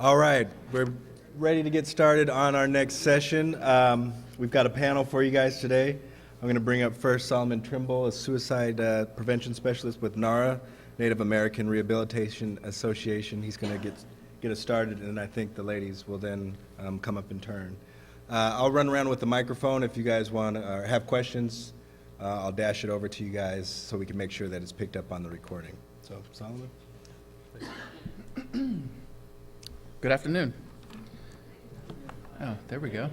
All right, we're ready to get started on our next session. We've got a panel for you guys today. I'm going to bring up first Solomon Trimble, a suicide prevention specialist with NARA, Native American Rehabilitation Association. He's going to get us started, and I think the ladies will then come up in turn. I'll run around with the microphone if you guys want to have questions. I'll dash it over to you guys so we can make sure that it's picked up on the recording. So, Solomon. Good afternoon. Oh, there we go.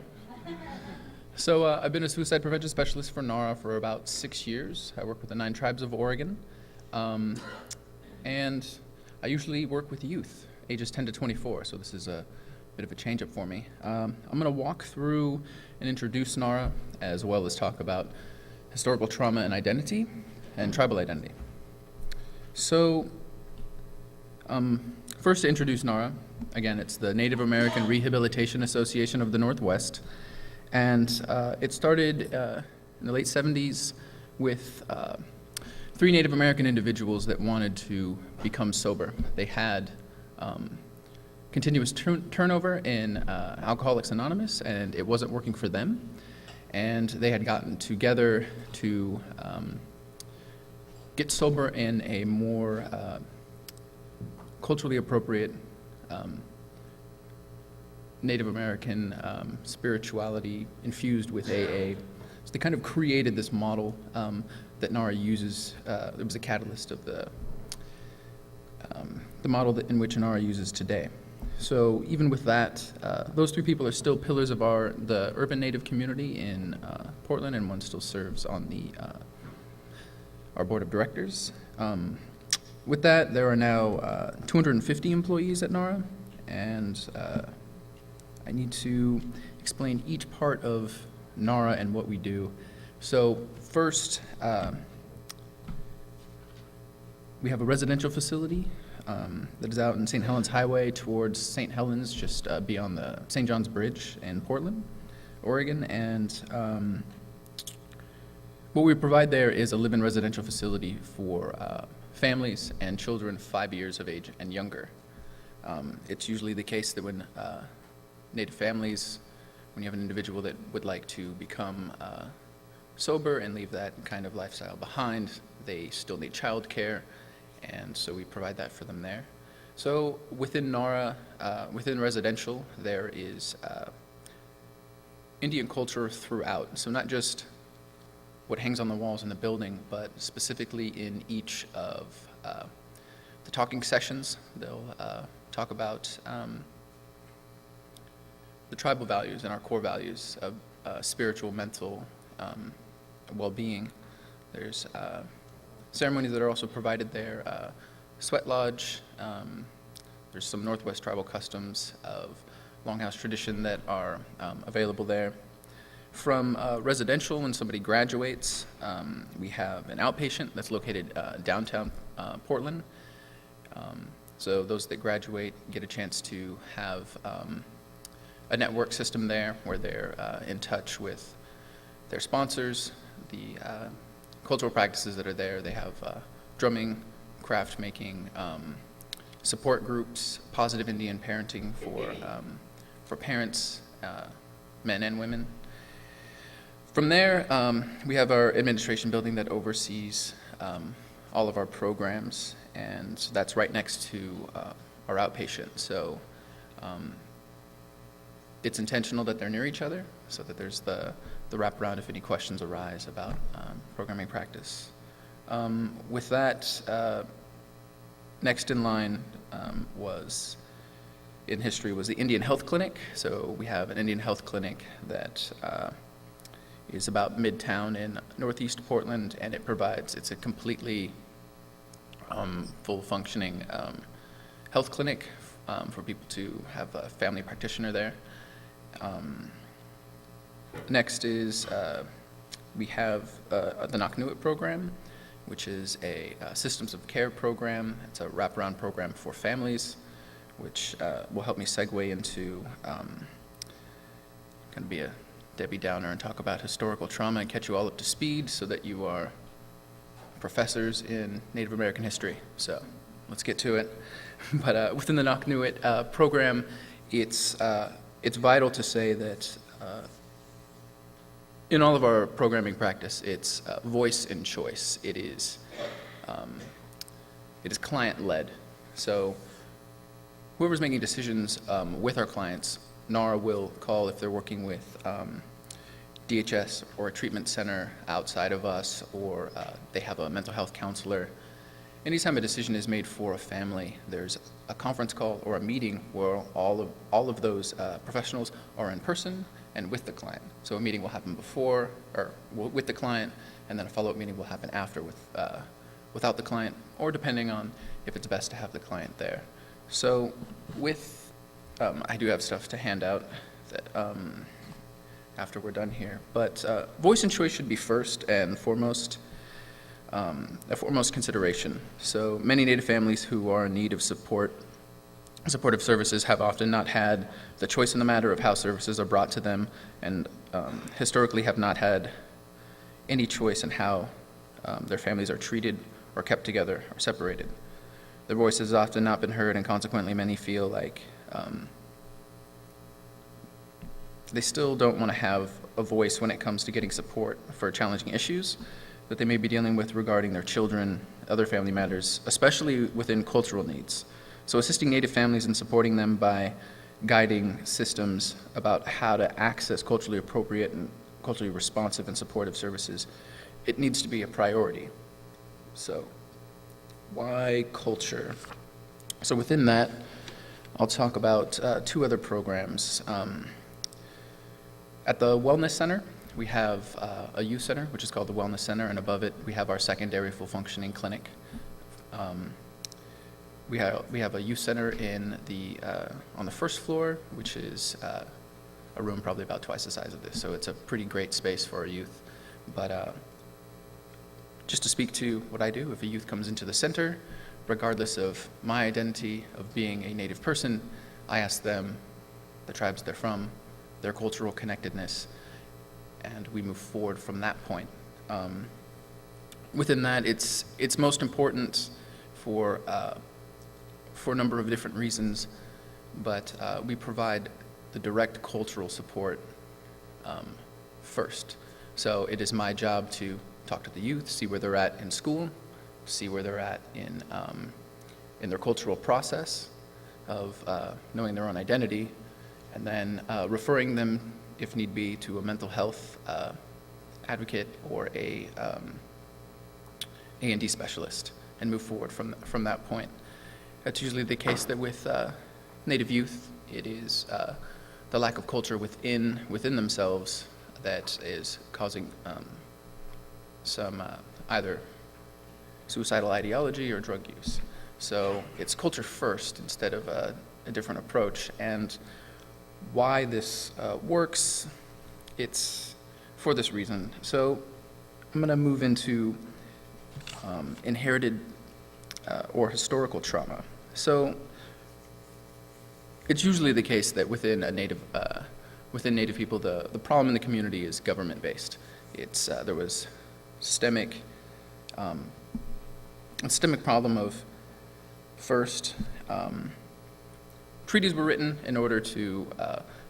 So I've been a suicide prevention specialist for NARA for about 6 years. I work with the 9 tribes of Oregon. And I usually work with youth, ages 10 to 24, so this is a bit of a change up for me. I'm going to walk through and introduce NARA, as well as talk about historical trauma and identity, and tribal identity. So, first to introduce NARA, again, it's the Native American Rehabilitation Association of the Northwest, and it started in the late 70s with 3 Native American individuals that wanted to become sober. They had continuous turnover in Alcoholics Anonymous, and it wasn't working for them, and they had gotten together to get sober in a more culturally appropriate Native American spirituality infused with AA. So they kind of created this model that NARA uses. It was a catalyst of the model in which NARA uses today. So even with that, those 3 people are still pillars of the urban Native community in Portland, and one still serves on our board of directors. With that, there are now 250 employees at NARA, and I need to explain each part of NARA and what we do. So first, we have a residential facility that is out in St. Helens Highway towards St. Helens, just beyond the St. John's Bridge in Portland, Oregon. And what we provide there is a live-in residential facility for families and children 5 years of age and younger. It's usually the case that when Native families, when you have an individual that would like to become sober and leave that kind of lifestyle behind, they still need childcare, and so we provide that for them there. So within NARA, within residential, there is Indian culture throughout. So not just what hangs on the walls in the building, but specifically in each of the talking sessions. They'll talk about the tribal values and our core values of spiritual, mental well-being. There's ceremonies that are also provided there, sweat lodge. There's some Northwest tribal customs of longhouse tradition that are available there. From residential, when somebody graduates, we have an outpatient that's located downtown Portland. So those that graduate get a chance to have a network system there where they're in touch with their sponsors, the cultural practices that are there. They have drumming, craft making, support groups, positive Indian parenting for parents, men and women. From there, we have our administration building that oversees all of our programs, and that's right next to our outpatient. So it's intentional that they're near each other so that there's the wraparound if any questions arise about programming practice. With that, next in line was, in history, was the Indian Health Clinic. So we have an Indian Health Clinic that is about midtown in northeast Portland, and it's a completely full functioning health clinic for people to have a family practitioner there. Next is we have the Naknuit program, which is a systems of care program. It's a wraparound program for families, which will help me segue into kind of be a Debbie Downer and talk about historical trauma and catch you all up to speed so that you are professors in Native American history. So let's get to it. But within the Naknuit program, it's vital to say that in all of our programming practice, it's voice and choice. It is client-led. So whoever's making decisions with our clients, NARA will call if they're working with DHS or a treatment center outside of us, or they have a mental health counselor. Anytime a decision is made for a family, there's a conference call or a meeting where all of those professionals are in person and with the client. So a meeting will happen before or with the client, and then a follow-up meeting will happen after without the client, or depending on if it's best to have the client there. So I do have stuff to hand out that, after we're done here, but voice and choice should be first and foremost. A foremost consideration. So many Native families who are in need of supportive services have often not had the choice in the matter of how services are brought to them, and historically have not had any choice in how their families are treated or kept together or separated. Their voices have often not been heard, and consequently many feel like they still don't want to have a voice when it comes to getting support for challenging issues that they may be dealing with regarding their children, other family matters, especially within cultural needs. So assisting Native families and supporting them by guiding systems about how to access culturally appropriate and culturally responsive and supportive services, it needs to be a priority. So why culture? So within that, I'll talk about two other programs. At the Wellness Center, we have a youth center, which is called the Wellness Center, and above it, we have our secondary full-functioning clinic. We have a youth center on the first floor, which is a room probably about twice the size of this, so it's a pretty great space for our youth. But just to speak to what I do, if a youth comes into the center, regardless of my identity of being a Native person, I ask them the tribes they're from, their cultural connectedness, and we move forward from that point. Within that, it's most important for a number of different reasons, but we provide the direct cultural support first. So it is my job to talk to the youth, see where they're at in school, see where they're at in their cultural process of knowing their own identity, and then referring them, if need be, to a mental health advocate or a A&D specialist, and move forward from that point. That's usually the case that with Native youth, it is the lack of culture within themselves that is causing some either suicidal ideology or drug use. So it's culture first instead of a different approach. And why this works, it's for this reason. So I'm going to move into inherited or historical trauma. So it's usually the case that within Native people, the problem in the community is government-based. There was systemic problem of first. Treaties were written in order to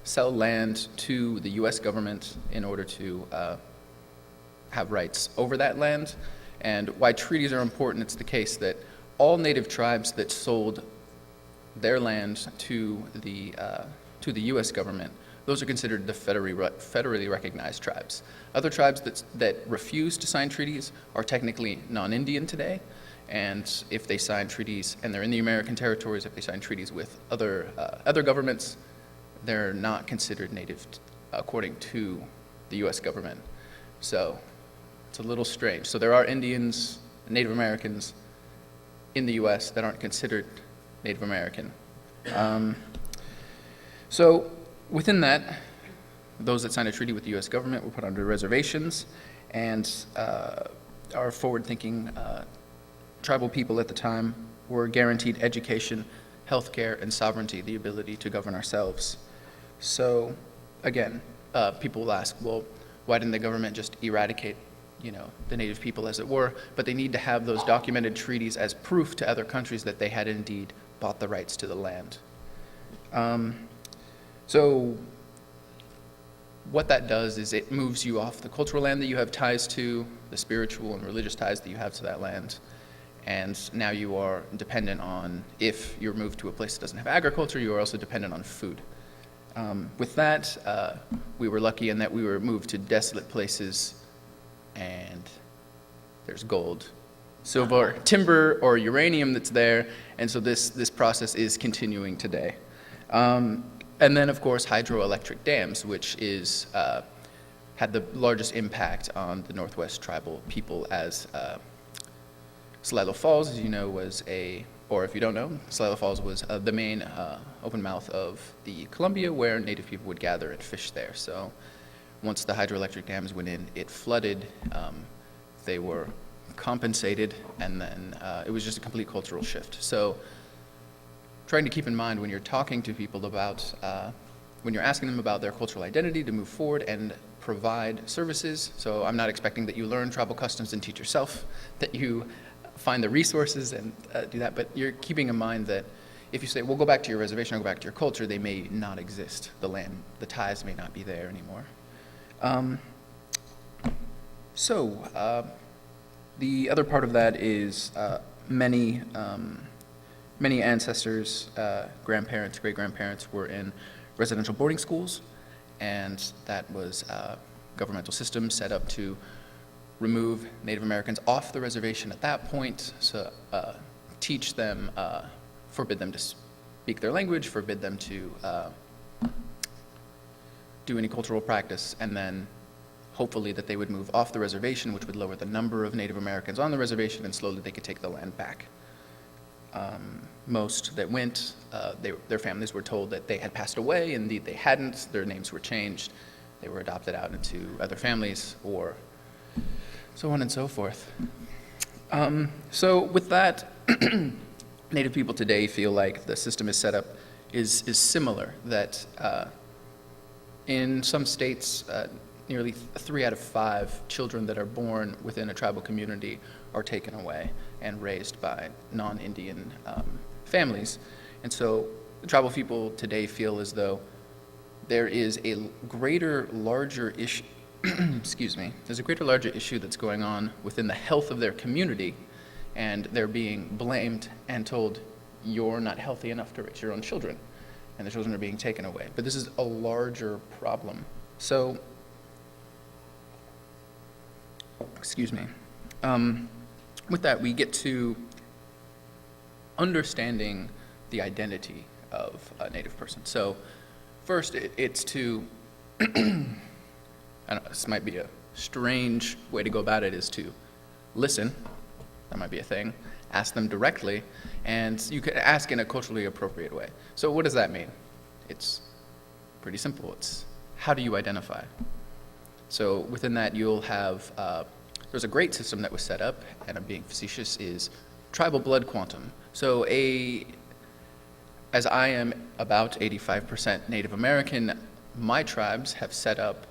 sell land to the U.S. government in order to have rights over that land. And why treaties are important, it's the case that all Native tribes that sold their land to the U.S. government, those are considered the federally recognized tribes. Other tribes that refuse to sign treaties are technically non-Indian today. And if they sign treaties, and they're in the American territories, if they sign treaties with other governments, they're not considered Native according to the U.S. government. So it's a little strange. So there are Indians, Native Americans in the U.S. that aren't considered Native American. So within that, those that sign a treaty with the U.S. government were put under reservations, and our forward-thinking tribal people at the time were guaranteed education, healthcare, and sovereignty, the ability to govern ourselves. So again, people will ask, well, why didn't the government just eradicate the native people, as it were, but they need to have those documented treaties as proof to other countries that they had indeed bought the rights to the land. So what that does is it moves you off the cultural land that you have ties to, the spiritual and religious ties that you have to that land, and now you are dependent on, if you're moved to a place that doesn't have agriculture, you are also dependent on food. With that, we were lucky in that we were moved to desolate places, and there's gold, silver, timber, or uranium that's there, and so this process is continuing today. And then, of course, hydroelectric dams, which had the largest impact on the Northwest tribal people, as Celilo Falls, as you know, or if you don't know, Celilo Falls was the main open mouth of the Columbia, where Native people would gather and fish there. So once the hydroelectric dams went in, it flooded, they were compensated, and then it was just a complete cultural shift. So trying to keep in mind when you're talking to people about, when you're asking them about their cultural identity, to move forward and provide services. So I'm not expecting that you learn tribal customs and teach yourself, that you find the resources and do that, but you're keeping in mind that if you say, well, go back to your reservation or go back to your culture, they may not exist. The land, the ties may not be there anymore. The other part of that is many ancestors, grandparents, great-grandparents were in residential boarding schools, and that was a governmental system set up to remove Native Americans off the reservation at that point, so teach them, forbid them to speak their language, forbid them to do any cultural practice, and then hopefully that they would move off the reservation, which would lower the number of Native Americans on the reservation, and slowly they could take the land back. Most that went, their families were told that they had passed away. Indeed, they hadn't. Their names were changed. They were adopted out into other families, or so on and so forth. So with that, Native people today feel like the system is set up is similar, that in some states, nearly 3 out of 5 children that are born within a tribal community are taken away and raised by non-Indian families. And so the tribal people today feel as though there is a greater, larger issue, excuse me, there's a greater, larger issue that's going on within the health of their community, and they're being blamed and told, you're not healthy enough to raise your own children, and the children are being taken away. But this is a larger problem. So, excuse me. With that, we get to understanding the identity of a Native person. So first, it's to, I don't know, this might be a strange way to go about it, is to listen. That might be a thing. Ask them directly, and you can ask in a culturally appropriate way. So what does that mean? It's pretty simple. It's, how do you identify? So within that, you'll have, there's a great system that was set up, and I'm being facetious, is tribal blood quantum. So as I am about 85% Native American, my tribes have set up,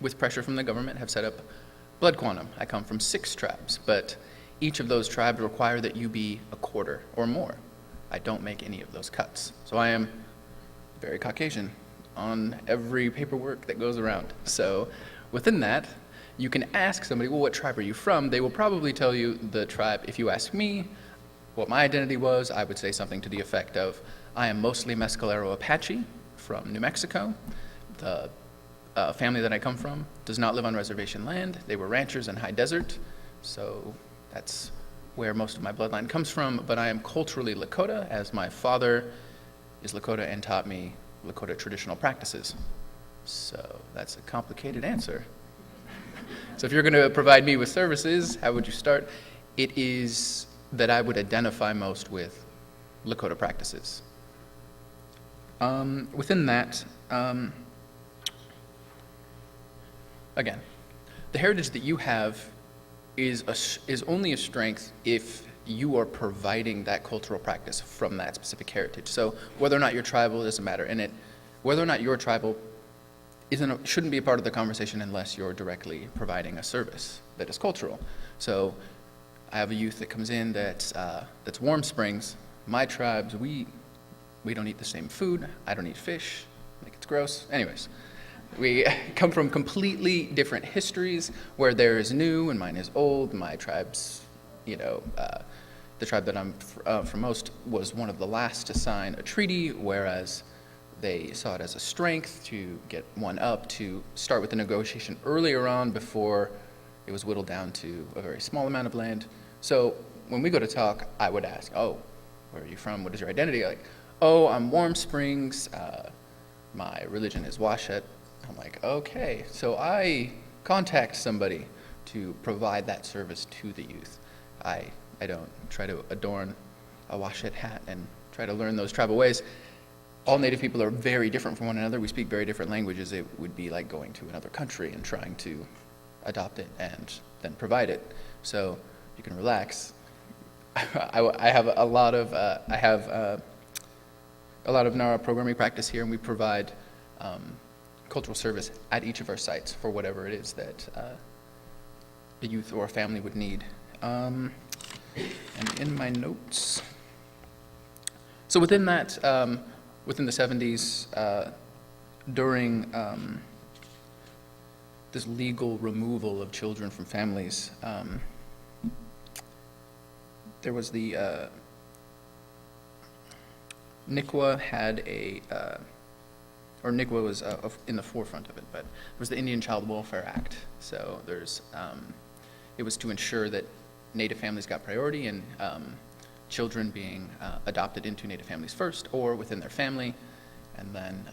with pressure from the government, have set up blood quantum. I come from 6 tribes, but each of those tribes require that you be a quarter or more. I don't make any of those cuts. So I am very Caucasian on every paperwork that goes around. So within that, you can ask somebody, well, what tribe are you from? They will probably tell you the tribe. If you ask me what my identity was, I would say something to the effect of, I am mostly Mescalero Apache from New Mexico. The family that I come from does not live on reservation land. They were ranchers in high desert, so that's where most of my bloodline comes from. But I am culturally Lakota, as my father is Lakota and taught me Lakota traditional practices. So that's a complicated answer. So if you're going to provide me with services, how would you start? It is that I would identify most with Lakota practices. Within that, again, the heritage that you have is only a strength if you are providing that cultural practice from that specific heritage. So whether or not you're tribal, it doesn't matter. And whether or not you're tribal shouldn't be a part of the conversation unless you're directly providing a service that is cultural. So I have a youth that comes in that's Warm Springs. My tribes, we don't eat the same food. I don't eat fish. I think it's gross. Anyways, we come from completely different histories where theirs is new and mine is old. My tribe's, the tribe that I'm from most was one of the last to sign a treaty, whereas they saw it as a strength to get one up, to start with the negotiation earlier on before it was whittled down to a very small amount of land. So when we go to talk, I would ask, oh, where are you from? What is your identity? Like, oh, I'm Warm Springs. My religion is Washet. I'm like, okay. So I contact somebody to provide that service to the youth. I don't try to adorn a Washet hat and try to learn those tribal ways. All Native people are very different from one another. We speak very different languages. It would be like going to another country and trying to adopt it and then provide it. So you can relax. I have a lot of NARA programming practice here, and we provide cultural service at each of our sites for whatever it is that a youth or a family would need. And in my notes, so within that, within the 70s, during this legal removal of children from families, there was the NICWA had or NICWA was in the forefront of it, but it was the Indian Child Welfare Act. So there's, it was to ensure that Native families got priority and children being adopted into Native families first or within their family, and then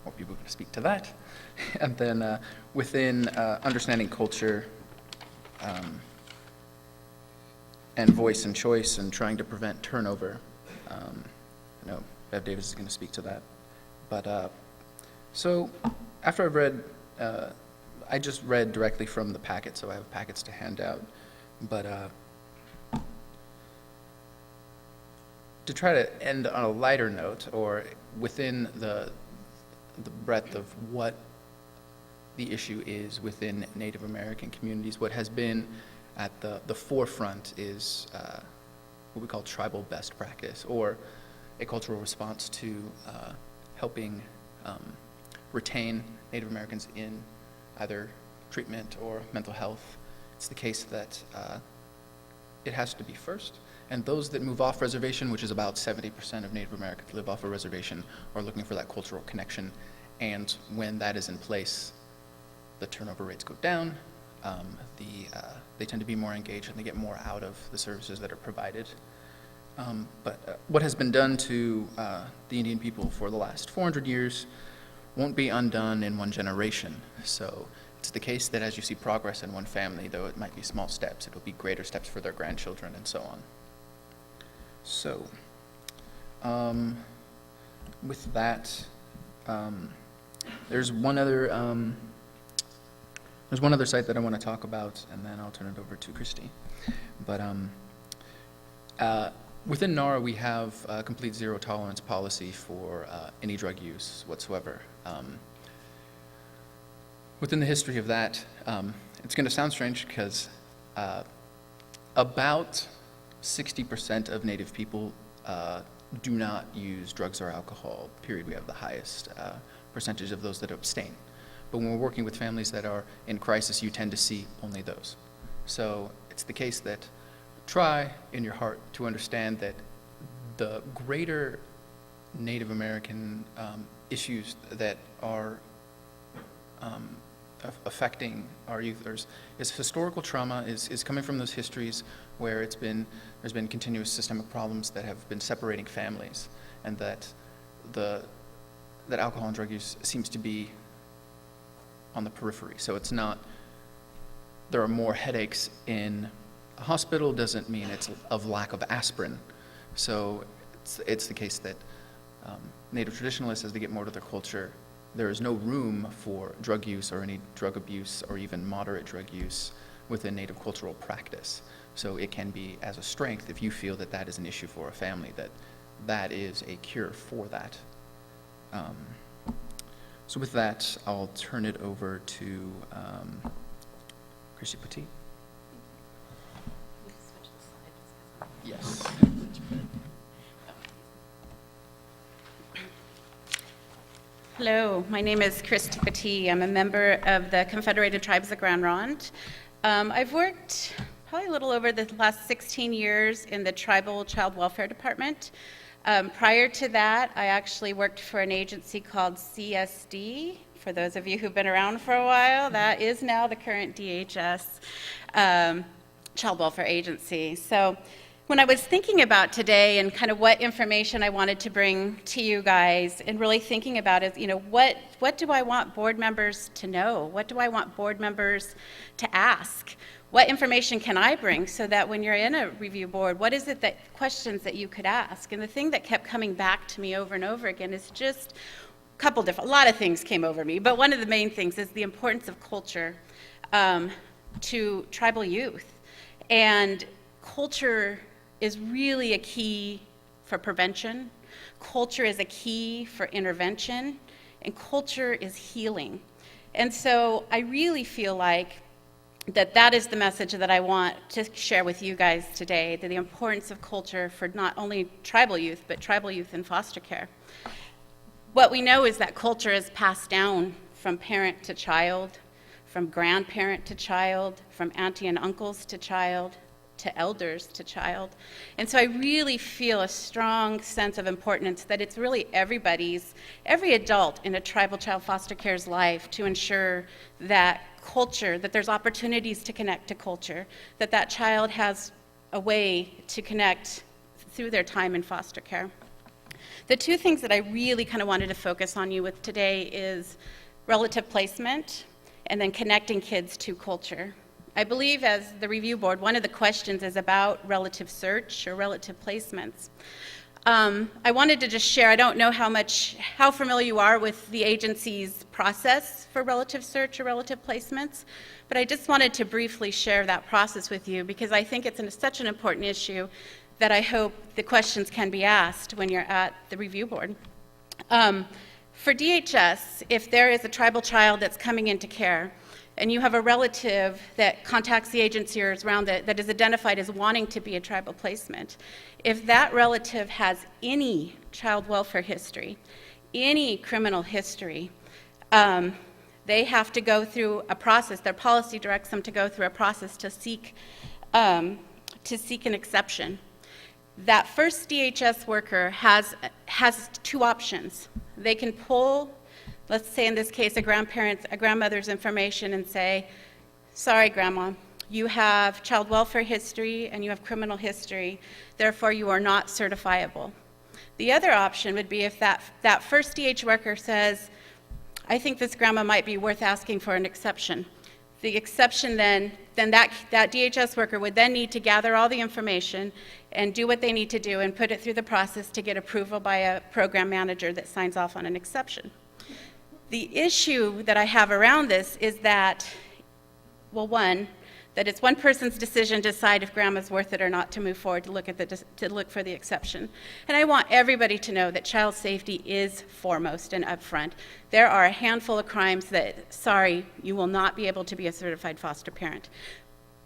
more people are going to speak to that, and then within understanding culture and voice and choice and trying to prevent turnover. I know Bev Davis is going to speak to that. But so after I've read, I just read directly from the packet, so I have packets to hand out. But to try to end on a lighter note, or within the breadth of what the issue is within Native American communities, what has been at the forefront is what we call tribal best practice, or a cultural response to helping retain Native Americans in either treatment or mental health. It's the case that it has to be first, and those that move off reservation, which is about 70% of Native Americans live off a reservation, are looking for that cultural connection, and when that is in place, the turnover rates go down, they tend to be more engaged and they get more out of the services that are provided. But what has been done to the Indian people for the last 400 years won't be undone in one generation. So it's the case that as you see progress in one family, though it might be small steps, it'll be greater steps for their grandchildren and so on. So with that, there's one other site that I want to talk about, and then I'll turn it over to KRISTI. But within NARA, we have a complete zero tolerance policy for any drug use whatsoever. Within the history of that, it's going to sound strange because about 60% of Native people do not use drugs or alcohol, period. We have the highest percentage of those that abstain. But when we're working with families that are in crisis, you tend to see only those. So it's the case that try in your heart to understand that the greater Native American issues that are affecting our youth is historical trauma, is coming from those histories where there's been continuous systemic problems that have been separating families, and that alcohol and drug use seems to be on the periphery. So it's not, there are more headaches in a hospital doesn't mean it's of lack of aspirin. So it's the case that Native traditionalists, as they get more to their culture, there is no room for drug use or any drug abuse or even moderate drug use within Native cultural practice. So it can be as a strength if you feel that that is an issue for a family, that is a cure for that. So with that, I'll turn it over to KRISTI Petite. Yes. Hello, my name is KRISTI Petite. I'm a member of the Confederated Tribes of Grand Ronde. I've worked probably a little over the last 16 years in the Tribal Child Welfare Department. Prior to that, I actually worked for an agency called CSD. For those of you who've been around for a while, that is now the current DHS Child Welfare Agency. So when I was thinking about today and kind of what information I wanted to bring to you guys, and really thinking about is, what do I want board members to know? What do I want board members to ask? What information can I bring so that when you're in a review board, what is it that questions that you could ask? And the thing that kept coming back to me over and over again is just a lot of things came over me, but one of the main things is the importance of culture to tribal youth. And culture is really a key for prevention. Culture is a key for intervention, and culture is healing. And so I really feel like that is the message that I want to share with you guys today, that the importance of culture for not only tribal youth, but tribal youth in foster care. What we know is that culture is passed down from parent to child, from grandparent to child, from auntie and uncles to child, to elders to child. And so I really feel a strong sense of importance that it's really every adult in a tribal child foster care's life to ensure that culture, that there's opportunities to connect to culture, that child has a way to connect through their time in foster care. The two things that I really kind of wanted to focus on you with today is relative placement and then connecting kids to culture. I believe as the review board, one of the questions is about relative search or relative placements. I wanted to just share, I don't know how familiar you are with the agency's process for relative search or relative placements, but I just wanted to briefly share that process with you because I think it's such an important issue that I hope the questions can be asked when you're at the review board. For DHS, if there is a tribal child that's coming into care, and you have a relative that contacts the agency or is around that is identified as wanting to be a tribal placement, if that relative has any child welfare history, any criminal history, they have to go through a process. Their policy directs them to go through a process to seek an exception. That first DHS worker has two options. They can pull, let's say in this case, a grandmother's information and say, sorry, Grandma, you have child welfare history and you have criminal history, therefore you are not certifiable. The other option would be if that first DH worker says, I think this grandma might be worth asking for an exception. The exception then that DHS worker would then need to gather all the information and do what they need to do and put it through the process to get approval by a program manager that signs off on an exception. The issue that I have around this is that, well, one, that it's one person's decision to decide if grandma's worth it or not to move forward to look for the exception. And I want everybody to know that child safety is foremost and upfront. There are a handful of crimes that, sorry, you will not be able to be a certified foster parent.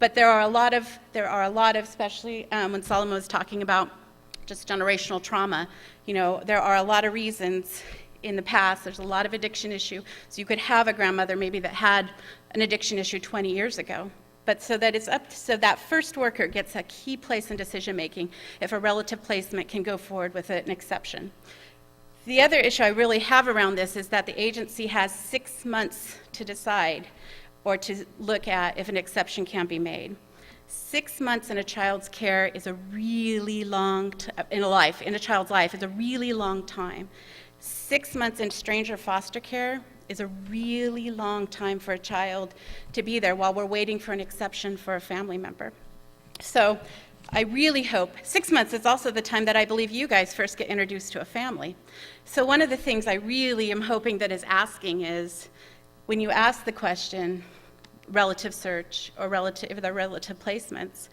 But there are a lot of, especially when Solomon was talking about just generational trauma, there are a lot of reasons in the past, there's a lot of addiction issue. So you could have a grandmother maybe that had an addiction issue 20 years ago. But so that first worker gets a key place in decision making if a relative placement can go forward with an exception. The other issue I really have around this is that the agency has 6 months to decide or to look at if an exception can be made. 6 months in a child's care is a really long, in a child's life is a really long time. 6 months in stranger foster care is a really long time for a child to be there while we're waiting for an exception for a family member. So I really hope, 6 months is also the time that I believe you guys first get introduced to a family. So one of the things I really am hoping that is asking is, when you ask the question, relative search or relative placements,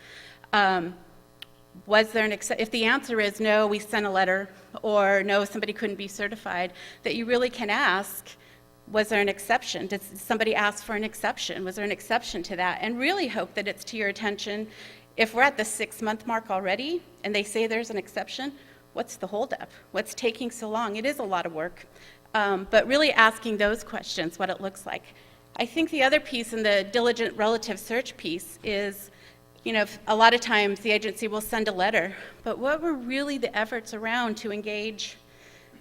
was there if the answer is no, we sent a letter, or no, somebody couldn't be certified, that you really can ask, Was there an exception? Did somebody ask for an exception? Was there an exception to that? And really hope that it's to your attention. If we're at the 6-month mark already and they say there's an exception, what's the holdup? What's taking so long? It is a lot of work. But really asking those questions, what it looks like. I think the other piece in the diligent relative search piece is, a lot of times the agency will send a letter, but what were really the efforts around to engage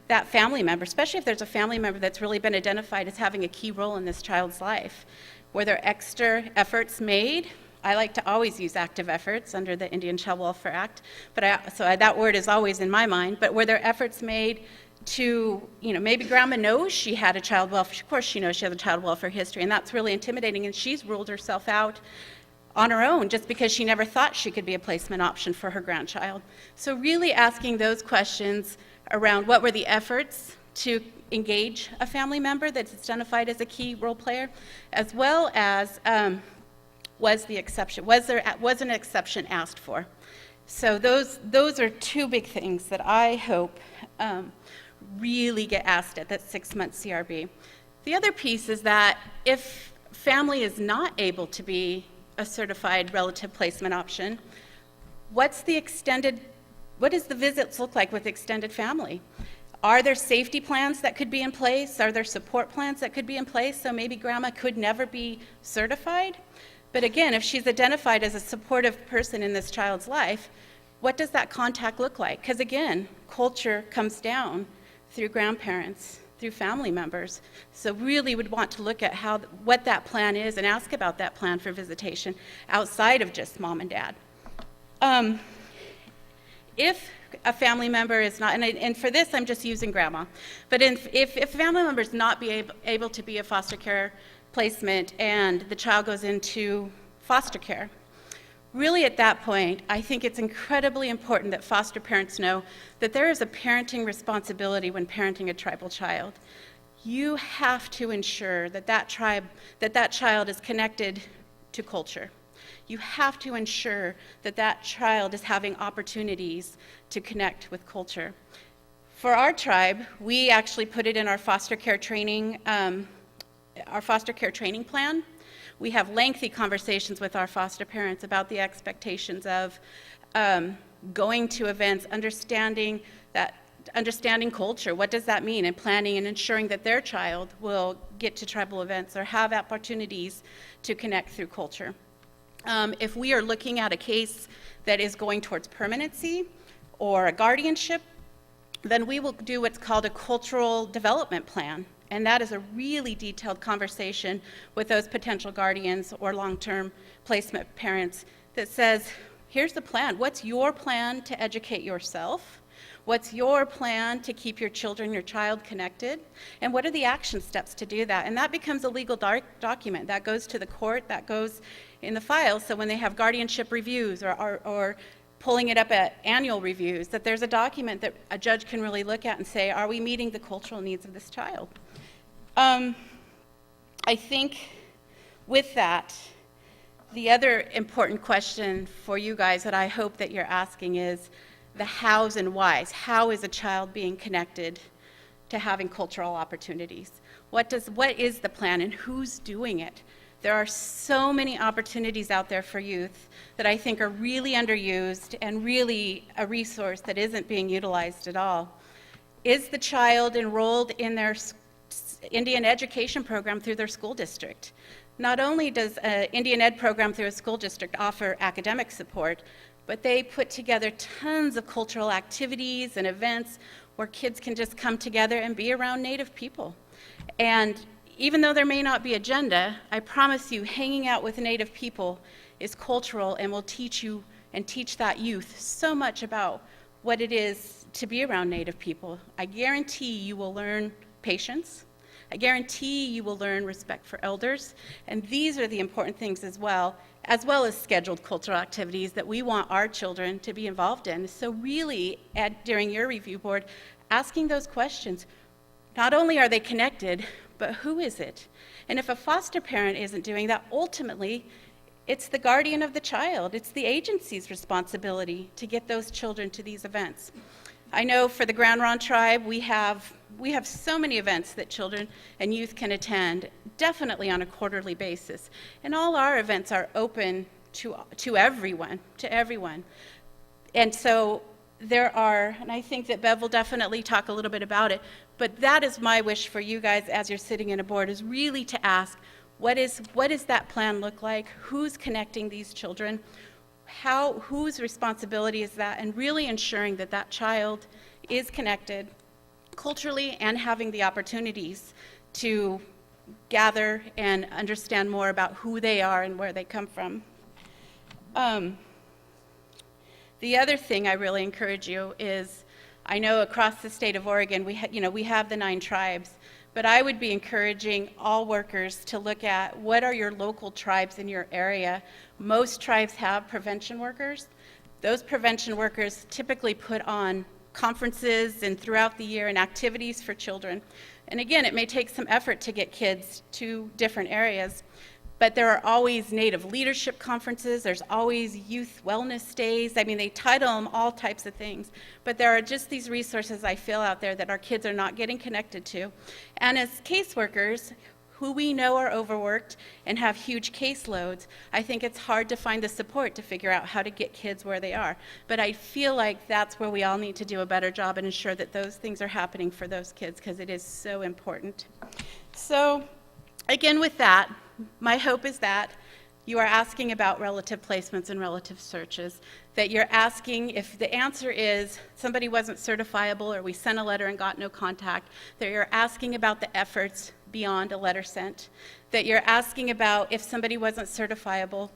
that family member, especially if there's a family member that's really been identified as having a key role in this child's life? Were there extra efforts made? I like to always use active efforts under the Indian Child Welfare Act, so that word is always in my mind, but were there efforts made to, maybe grandma knows she had a child welfare, of course she knows she has a child welfare history, and that's really intimidating, and she's ruled herself out on her own just because she never thought she could be a placement option for her grandchild. So really asking those questions around what were the efforts to engage a family member that's identified as a key role player, as well as was an exception asked for? So those are two big things that I hope really get asked at that 6-month CRB. The other piece is that if family is not able to be a certified relative placement option, what does the visits look like with extended family? Are there safety plans that could be in place? Are there support plans that could be in place so maybe grandma could never be certified? But again, if she's identified as a supportive person in this child's life, what does that contact look like? Because again, culture comes down through grandparents, through family members. So really would want to look at what that plan is and ask about that plan for visitation outside of just mom and dad. If a family member is not, and for this I'm just using grandma, but if a family member is not able to be a foster care placement and the child goes into foster care, really at that point, I think it's incredibly important that foster parents know that there is a parenting responsibility when parenting a tribal child. You have to ensure that that child is connected to culture. You have to ensure that that child is having opportunities to connect with culture. For our tribe, we actually put it in our foster care training plan. We have lengthy conversations with our foster parents about the expectations of going to events, understanding culture. What does that mean? And planning and ensuring that their child will get to tribal events or have opportunities to connect through culture. If we are looking at a case that is going towards permanency or a guardianship, then we will do what's called a cultural development plan. And that is a really detailed conversation with those potential guardians or long-term placement parents that says, here's the plan. What's your plan to educate yourself? What's your plan to keep your child connected? And what are the action steps to do that? And that becomes a legal document. That goes to the court, that goes in the file. So when they have guardianship reviews or pulling it up at annual reviews, that there's a document that a judge can really look at and say, are we meeting the cultural needs of this child? I think with that, the other important question for you guys that I hope that you're asking is the hows and whys. How is a child being connected to having cultural opportunities? What is the plan and who's doing it? There are so many opportunities out there for youth that I think are really underused and really a resource that isn't being utilized at all. Is the child enrolled in their Indian education program through their school district? Not only does an Indian ed program through a school district offer academic support, but they put together tons of cultural activities and events where kids can just come together and be around Native people. And even though there may not be agenda, I promise you hanging out with Native people is cultural and will teach you and teach that youth so much about what it is to be around Native people. I guarantee you will learn patience. I guarantee you will learn respect for elders. And these are the important things as well as scheduled cultural activities that we want our children to be involved in. So really, during your review board, asking those questions, not only are they connected, but who is it? And if a foster parent isn't doing that, ultimately, it's the guardian of the child. It's the agency's responsibility to get those children to these events. I know for the Grand Ronde tribe, we have we have so many events that children and youth can attend, definitely on a quarterly basis. And all our events are open to everyone, And so there are, and I think that Bev will definitely talk a little bit about it, but that is my wish for you guys as you're sitting in a board, is really to ask, what does that plan look like? Who's connecting these children? Whose responsibility is that? And really ensuring that that child is connected culturally and having the opportunities to gather and understand more about who they are and where they come from. The other thing I really encourage you is, I know across the state of Oregon, we have the 9 tribes, but I would be encouraging all workers to look at what are your local tribes in your area. Most tribes have prevention workers. Those prevention workers typically put on conferences and throughout the year and activities for children. And again, it may take some effort to get kids to different areas, but there are always Native leadership conferences, there's always youth wellness days. I mean, they title them all types of things, but there are just these resources I feel out there that our kids are not getting connected to. And as caseworkers, who we know are overworked and have huge caseloads, I think it's hard to find the support to figure out how to get kids where they are. But I feel like that's where we all need to do a better job and ensure that those things are happening for those kids, because it is so important. So again, with that, my hope is that you are asking about relative placements and relative searches, that you're asking if the answer is somebody wasn't certifiable or we sent a letter and got no contact, that you're asking about the efforts beyond a letter sent, that you're asking about if somebody wasn't certifiable,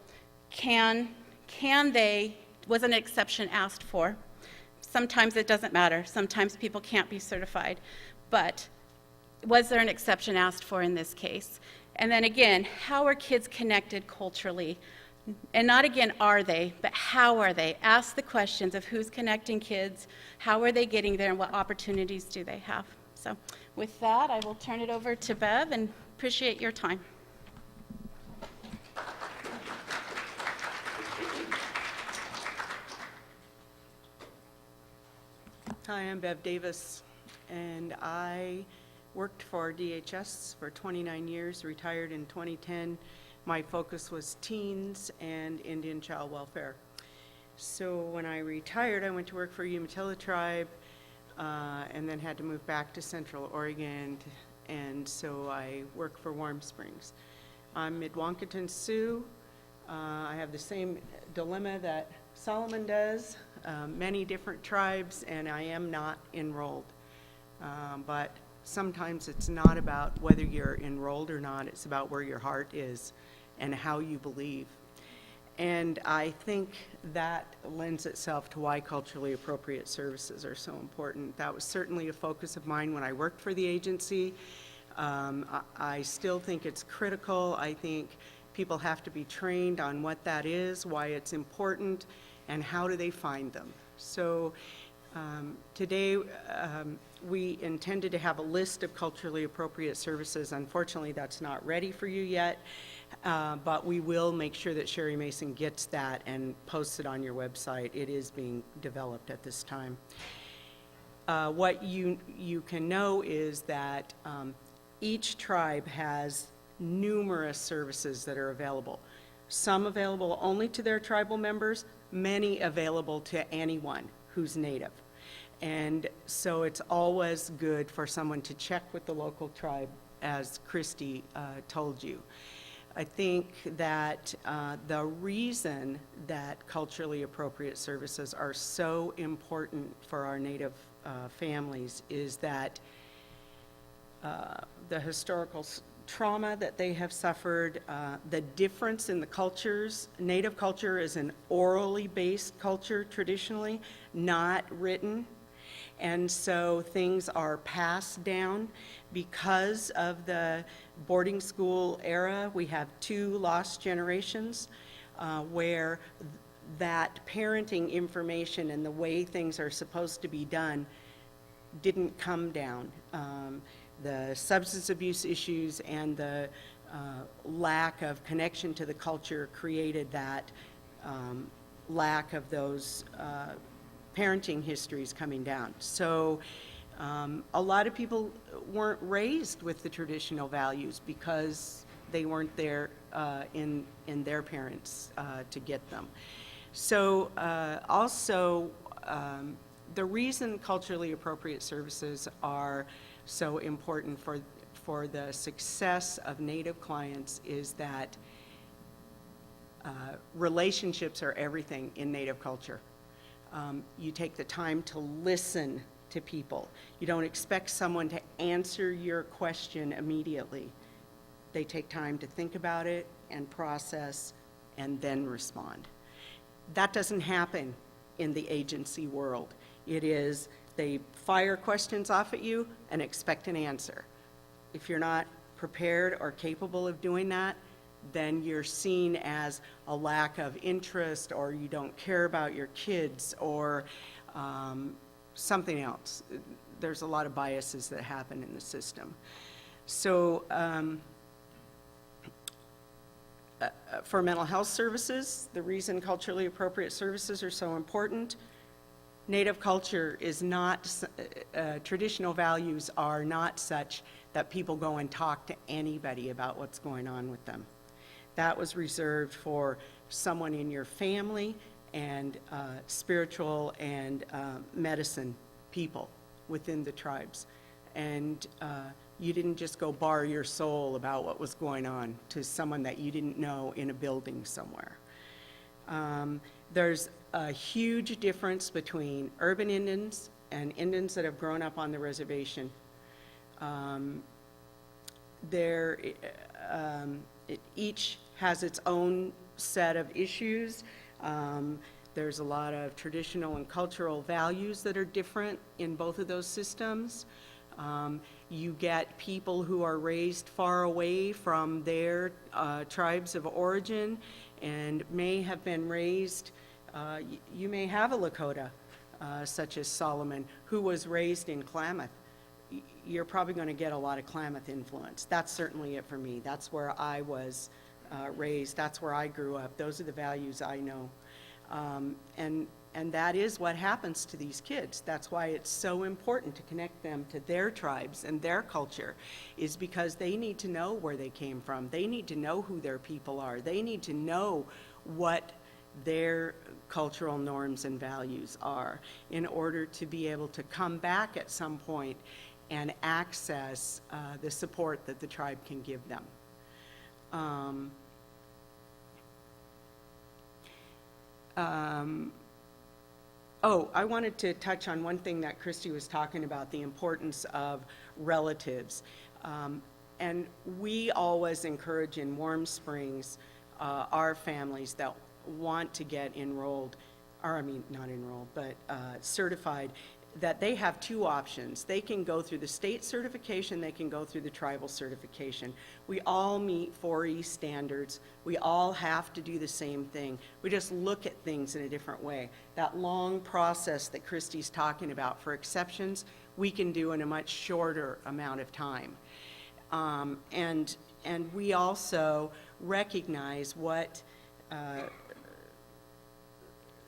was an exception asked for? Sometimes it doesn't matter. Sometimes people can't be certified, but was there an exception asked for in this case? And then again, how are kids connected culturally? And not again, are they, but how are they? Ask the questions of who's connecting kids, how are they getting there, and what opportunities do they have? So with that, I will turn it over to Bev and appreciate your time. Hi, I'm Bev Davis, and I worked for DHS for 29 years, retired in 2010. My focus was teens and Indian child welfare. So when I retired, I went to work for Umatilla Tribe, and then had to move back to Central Oregon, and so I work for Warm Springs. I'm Mdewakanton Sioux. I have the same dilemma that Solomon does, many different tribes, and I am not enrolled. But sometimes it's not about whether you're enrolled or not, it's about where your heart is and how you believe. And I think that lends itself to why culturally appropriate services are so important. That was certainly a focus of mine when I worked for the agency. I still think it's critical. I think people have to be trained on what that is, why it's important, and how do they find them. So today, we intended to have a list of culturally appropriate services. Unfortunately, that's not ready for you yet, but we will make sure that Sherry Mason gets that and posts it on your website. It is being developed at this time. What you can know is that each tribe has numerous services that are available. Some available only to their tribal members, many available to anyone who's Native. And so it's always good for someone to check with the local tribe, as KRISTI told you. I think that the reason that culturally appropriate services are so important for our Native families is that the historical trauma that they have suffered, the difference in the cultures. Native culture is an orally based culture traditionally, not written. And so things are passed down because of the boarding school era. We have 2 lost generations where that parenting information and the way things are supposed to be done didn't come down. The substance abuse issues and the lack of connection to the culture created that lack of those parenting histories coming down. So A lot of people weren't raised with the traditional values because they weren't there in their parents to get them. So also, the reason culturally appropriate services are so important for the success of Native clients is that relationships are everything in Native culture. You take the time to listen to people. You don't expect someone to answer your question immediately. They take time to think about it and process and then respond. That doesn't happen in the agency world. It is, they fire questions off at you and expect an answer. If you're not prepared or capable of doing that, then you're seen as a lack of interest, or you don't care about your kids, or something else. There's a lot of biases that happen in the system. So for mental health services, the reason culturally appropriate services are so important, Native culture is not, traditional values are not such that people go and talk to anybody about what's going on with them. That was reserved for someone in your family and spiritual and medicine people within the tribes. And you didn't just go bar your soul about what was going on to someone that you didn't know in a building somewhere. There's a huge difference between urban Indians and Indians that have grown up on the reservation. Each has its own set of issues. There's a lot of traditional and cultural values that are different in both of those systems. You get people who are raised far away from their tribes of origin and may have been raised, you may have a Lakota, such as Solomon, who was raised in Klamath. You're probably going to get a lot of Klamath influence. That's certainly it for me. That's where I was raised. That's where I grew up. Those are the values I know. And that is what happens to these kids. That's why it's so important to connect them to their tribes and their culture, is because they need to know where they came from. They need to know who their people are. They need to know what their cultural norms and values are in order to be able to come back at some point and access the support that the tribe can give them. I wanted to touch on one thing that KRISTI was talking about, the importance of relatives. And we always encourage in Warm Springs our families that want to get enrolled, or I mean, not enrolled, but certified, that they have two options. They can go through the state certification, they can go through the tribal certification. We all meet 4E standards. We all have to do the same thing. We just look at things in a different way. That long process that KRISTI's talking about for exceptions, we can do in a much shorter amount of time. And we also recognize what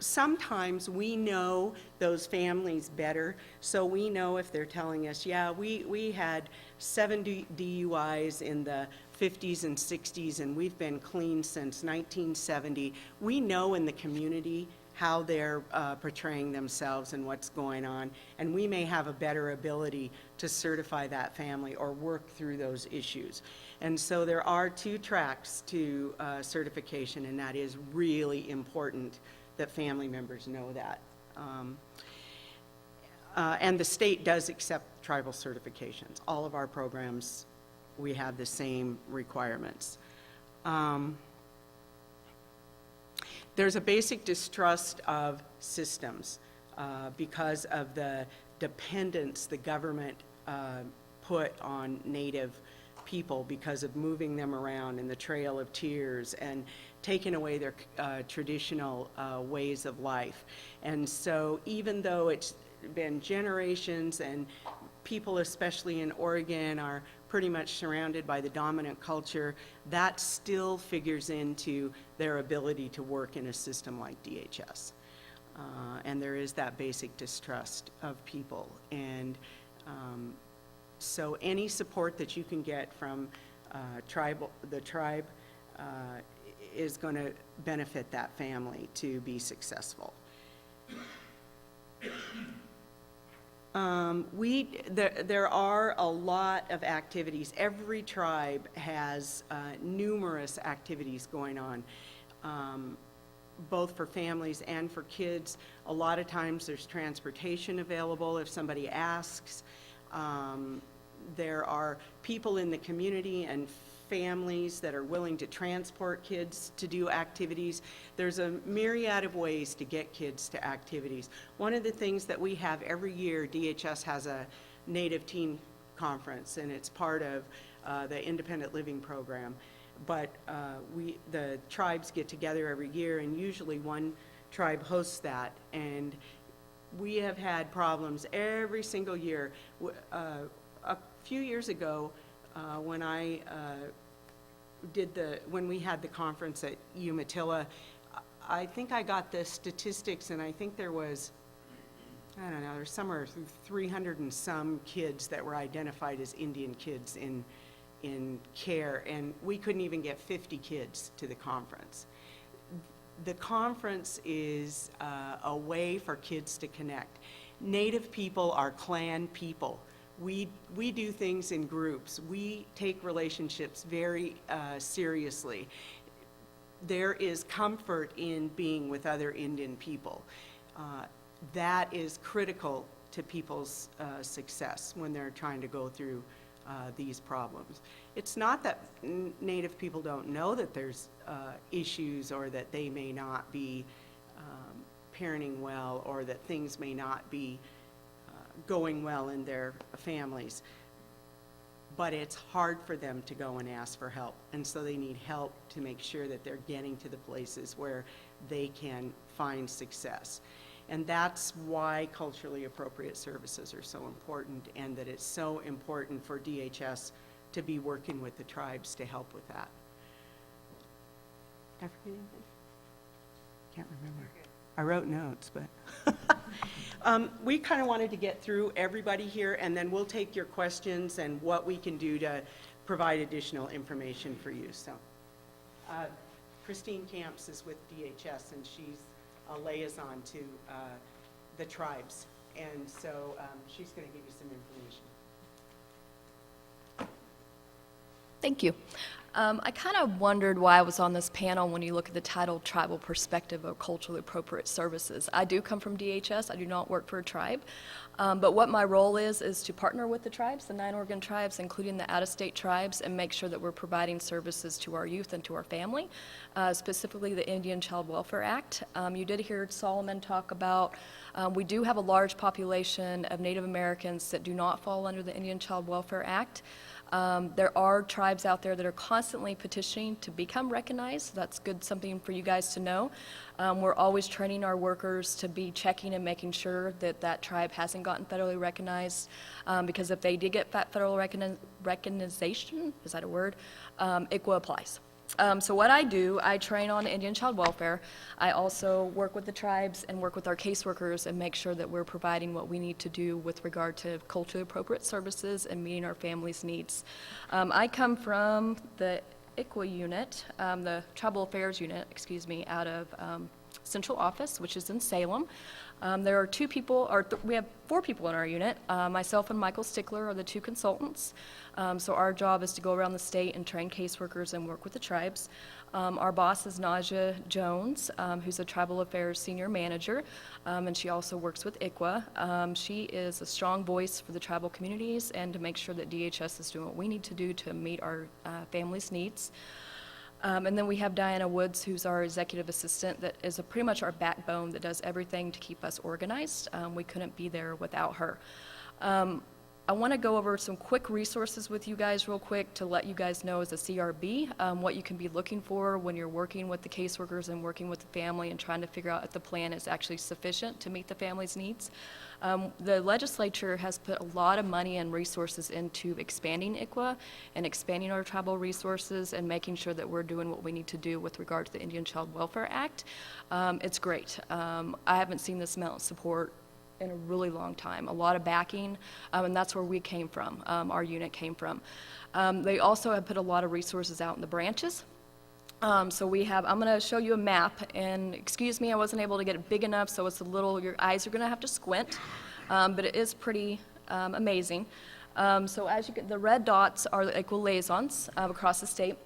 sometimes we know those families better, so we know if they're telling us, yeah, we had 7 DUIs in the 50s and 60s, and we've been clean since 1970. We know in the community how they're portraying themselves and what's going on, and we may have a better ability to certify that family or work through those issues. And so there are 2 tracks to certification, and that is really important that family members know that. And the state does accept tribal certifications. All of our programs, we have the same requirements. There's a basic distrust of systems because of the dependence the government put on Native people because of moving them around in the Trail of Tears and taking away their traditional ways of life. And so even though it's been generations and people, especially in Oregon, are pretty much surrounded by the dominant culture, that still figures into their ability to work in a system like DHS. And there is that basic distrust of people. And So any support that you can get from the tribe is going to benefit that family to be successful. There are a lot of activities. Every tribe has numerous activities going on, both for families and for kids. A lot of times there's transportation available if somebody asks. There are people in the community and families that are willing to transport kids to do activities. There's a myriad of ways to get kids to activities. One of the things that we have every year, DHS has a Native Teen Conference, and it's part of the Independent Living Program. But the tribes get together every year, and usually one tribe hosts that. And we have had problems every single year. A few years ago, when when we had the conference at Umatilla, I think I got the statistics, and I think there was, I don't know, there's somewhere 300 and some kids that were identified as Indian kids in care, and we couldn't even get 50 kids to the conference. The conference is a way for kids to connect. Native people are clan people. We do things in groups. We take relationships very seriously. There is comfort in being with other Indian people. That is critical to people's success when they're trying to go through these problems. It's not that Native people don't know that there's issues, or that they may not be parenting well, or that things may not be going well in their families. But it's hard for them to go and ask for help, and so they need help to make sure that they're getting to the places where they can find success. And that's why culturally appropriate services are so important, and that it's so important for DHS to be working with the tribes to help with that. Did I forget anything? Can't remember. I wrote notes, but we kind of wanted to get through everybody here, and then we'll take your questions and what we can do to provide additional information for you. So, Christine Camps is with DHS, and she's a liaison to the tribes, and so she's going to give you some information. Thank you. I kind of wondered why I was on this panel when you look at the title, Tribal Perspective of Culturally Appropriate Services. I do come from DHS. I do not work for a tribe. But what my role is to partner with the tribes, the 9 Oregon tribes, including the out-of-state tribes, and make sure that we're providing services to our youth and to our family, specifically the Indian Child Welfare Act. You did hear Solomon talk about, we do have a large population of Native Americans that do not fall under the Indian Child Welfare Act. There are tribes out there that are constantly petitioning to become recognized. That's good, something for you guys to know. We're always training our workers to be checking and making sure that that tribe hasn't gotten federally recognized, because if they did get federal recognition, is that a word? ICWA applies. So what I do, I train on Indian child welfare. I also work with the tribes and work with our caseworkers and make sure that we're providing what we need to do with regard to culturally appropriate services and meeting our families' needs. I come from the ICWA unit, the Tribal Affairs unit, out of Central Office, which is in Salem. There are 2 people, we have 4 people in our unit. Myself and Michael Stickler are the 2 consultants. So our job is to go around the state and train caseworkers and work with the tribes. Our boss is Naja Jones, who's a Tribal Affairs Senior Manager, and she also works with ICWA. She is a strong voice for the tribal communities and to make sure that DHS is doing what we need to do to meet our families' needs. And then we have Diana Woods, who's our executive assistant, that is pretty much our backbone that does everything to keep us organized. We couldn't be there without her. I want to go over some quick resources with you guys real quick to let you guys know as a CRB what you can be looking for when you're working with the caseworkers and working with the family and trying to figure out if the plan is actually sufficient to meet the family's needs. The legislature has put a lot of money and resources into expanding ICWA and expanding our tribal resources and making sure that we're doing what we need to do with regard to the Indian Child Welfare Act. It's great. I haven't seen this amount of support in a really long time, a lot of backing, and that's where we came from, our unit came from. They also have put a lot of resources out in the branches. So we have, I'm going to show you a map, and excuse me, I wasn't able to get it big enough, so it's a little, your eyes are going to have to squint, but it is pretty amazing. So as you get, the red dots are the equal liaisons across the state.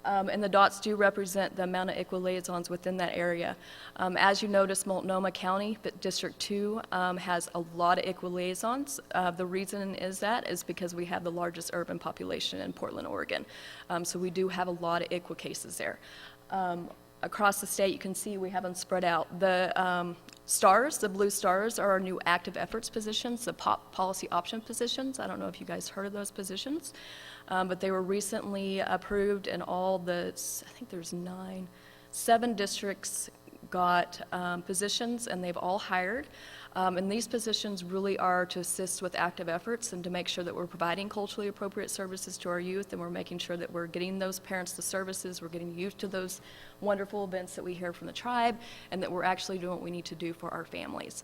And the dots do represent the amount of equal liaisons within that area. As you notice, Multnomah County, but District 2 has a lot of equal liaisons. The reason is because we have the largest urban population in Portland, Oregon. So we do have a lot of equal cases there. Across the state, you can see we have them spread out. The stars, the blue stars, are our new active efforts positions, the policy option positions. I don't know if you guys heard of those positions. But they were recently approved, and all the, I think there's 7 districts got positions, and they've all hired. And these positions really are to assist with active efforts and to make sure that we're providing culturally appropriate services to our youth, and we're making sure that we're getting those parents the services, we're getting youth to those wonderful events that we hear from the tribe, and that we're actually doing what we need to do for our families.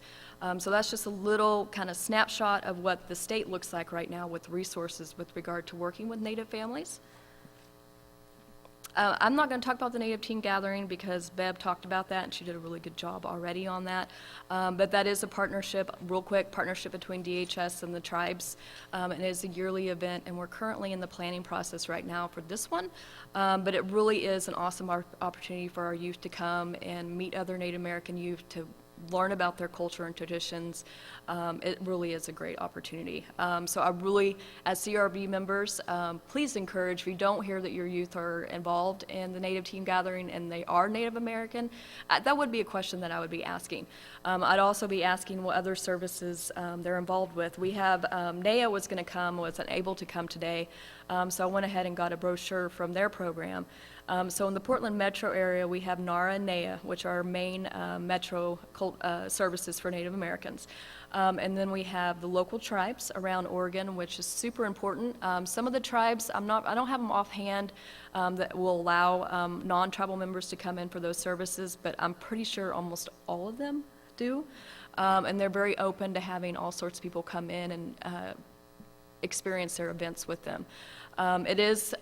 So that's just a little kind of snapshot of what the state looks like right now with resources with regard to working with Native families. I'm not going to talk about the Native Teen Gathering because Bev talked about that, and she did a really good job already on that. But that is a partnership, real quick, partnership between DHS and the tribes. It is a yearly event, and we're currently in the planning process right now for this one. But it really is an awesome opportunity for our youth to come and meet other Native American youth, to learn about their culture and traditions. It really is a great opportunity. So I really, as CRB members, please encourage, if you don't hear that your youth are involved in the Native Teen Gathering and they are Native American, that would be a question that I would be asking. I'd also be asking what other services they're involved with. We have, NAYA was going to come, was unable to come today, so I went ahead and got a brochure from their program. So in the Portland metro area, we have NARA and NAYA, which are our main metro services for Native Americans. And then we have the local tribes around Oregon, which is super important. Some of the tribes, I don't have them offhand, that will allow non-tribal members to come in for those services, but I'm pretty sure almost all of them do. And they're very open to having all sorts of people come in and experience their events with them. It is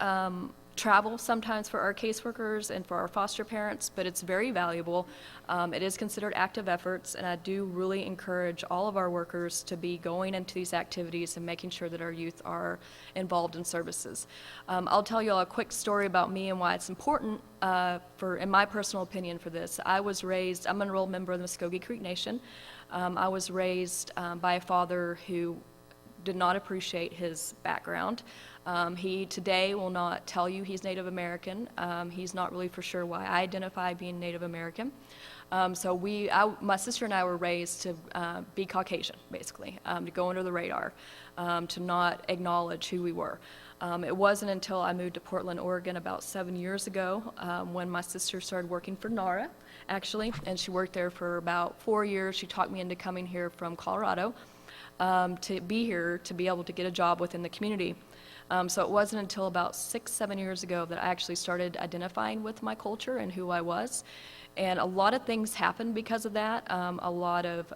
travel sometimes for our caseworkers and for our foster parents, but it's very valuable. It is considered active efforts, and I do really encourage all of our workers to be going into these activities and making sure that our youth are involved in services. I'll tell you all a quick story about me and why it's important, in my personal opinion, for this. I'm an enrolled member of the Muskogee Creek Nation. I was raised by a father who did not appreciate his background. He today will not tell you he's Native American. He's not really for sure why I identify being Native American. So my sister and I were raised to be Caucasian, basically, to go under the radar, to not acknowledge who we were. It wasn't until I moved to Portland, Oregon about 7 years ago when my sister started working for NARA, actually, and she worked there for about 4 years. She talked me into coming here from Colorado to be here, to be able to get a job within the community. So it wasn't until about 6-7 years ago that I actually started identifying with my culture and who I was. And a lot of things happened because of that, a lot of